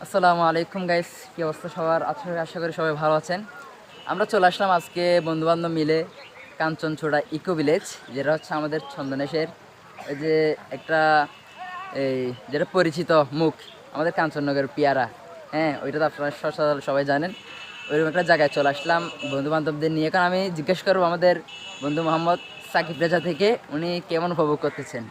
আসসালামু আলাইকুম গাইস, কি অবস্থা সবার? আশা করি সবাই ভালো আছেন। আমরা চলে আসলাম আজকে বন্ধুবান্ধব মিলে কাঞ্চনছড়া ইকো ভিলেজ, যেটা হচ্ছে আমাদের চন্দনেশের এই যে একটা এই যেটা পরিচিত মুখ আমাদের কাঞ্চননগরের পিয়ারা। হ্যাঁ, ওইটা তো আপনারা সবাই জানেন। ওইরকম একটা জায়গায় চলে আসলাম বন্ধু বান্ধবদের নিয়ে। এখন আমি জিজ্ঞেস করবো আমাদের বন্ধু মোহাম্মদ সাকিব রেজা থেকে, উনি কেমন উপভোগ করতেছেন।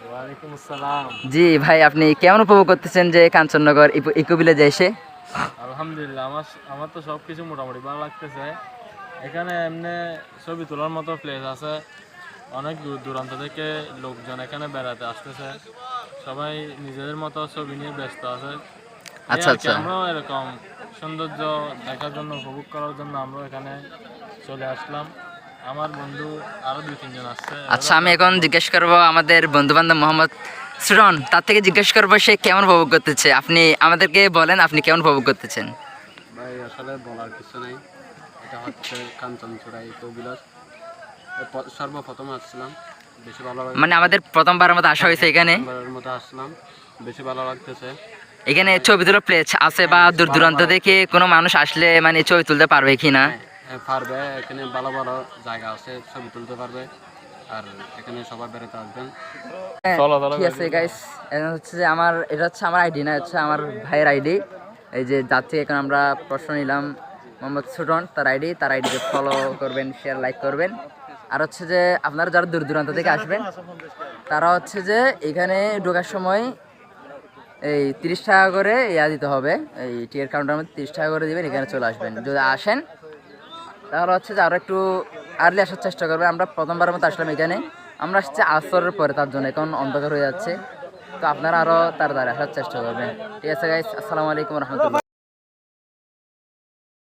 ওয়ালাইকুম আসসালাম। জি ভাই, আপনি কেমন উপভোগ করতেছেন যে কাঞ্চননগর ইকো ভিলেজে এসে? আলহামদুলিল্লাহ, আমার আমার তো সব কিছু মোটামুটি ভালো লাগতেছে। এখানে এমনি ছবি তোলার মতো প্লেস আছে, অনেক দূর দূরান্ত থেকে লোকজন এখানে বেড়াতে আসতেছে। সবাই নিজেদের মতো ছবি নিয়ে ব্যস্ত আছে। আচ্ছা আচ্ছা। আমরাও এরকম সৌন্দর্য দেখার জন্য, উপভোগ করার জন্য আমরা এখানে চলে আসলাম। আমার বন্ধু আরো 2-3 জন আসছে। আচ্ছা, আমি এখন জিজ্ঞেস করবো আমাদের বন্ধু বান্ধব মোহাম্মদ সুরন, তার থেকে জিজ্ঞেস করবো সে কেমন উপভোগ করতেছে। আপনি আমাদেরকে বলেন, আপনি কেমন উপভোগ করতেছেন? ভাই আসলে বলার কিছু নেই, এটা হচ্ছে কাঞ্চনছড়া ইকো ভিলেজ। সর্বপ্রথম আসছিলাম, বেশি ভালো লাগে। মানে আমাদের প্রথমবারের মতো আসা হয়েছে এখানে। প্রথমবারের মতো আসলাম, বেশি ভালো লাগতেছে। এখানে ছবি তোলার প্লেস আছে বা দূর দূরান্ত থেকে কোনো মানুষ আসলে মানে ছবি তুলতে পারবে কি না? পারবে, এখানে ভালো ভালো জায়গা আছে, ছবি তুলতে পারবে। আর এখানে সবাই বেড়াতে আসবেন। ঠিক আছে গাইস, এখন হচ্ছে যে এটা হচ্ছে আমার আইডি না, হচ্ছে আমার ভাইয়ের আইডি। এই যে যার থেকে এখন আমরা প্রশ্ন নিলাম মোহাম্মদ সুরন, তার আইডিকে ফলো করবেন, শেয়ার লাইক করবেন। আর হচ্ছে যে আপনারা যারা দূর দূরান্ত থেকে আসবেন, তারা হচ্ছে যে এখানে ঢোকার সময় এই 30 টাকা করে দিতে হবে। এই টিকিট কাউন্টারের মধ্যে 30 টাকা করে দিবেন, এখানে চলে আসবেন। যদি আসেন তাহলে হচ্ছে যে আরও একটু আর্লি আসার চেষ্টা করবেন। আমরা প্রথমবারের মতো আসলাম এখানে, আমরা আসছি আসরের পরে, তার জন্য এখন অন্ধকার হয়ে যাচ্ছে। তো আপনারা আরও তাড়াতাড়ি আসার চেষ্টা করবেন। ঠিক আছে গাইস, আসসালামু আলাইকুম রহমতুল্লাহ।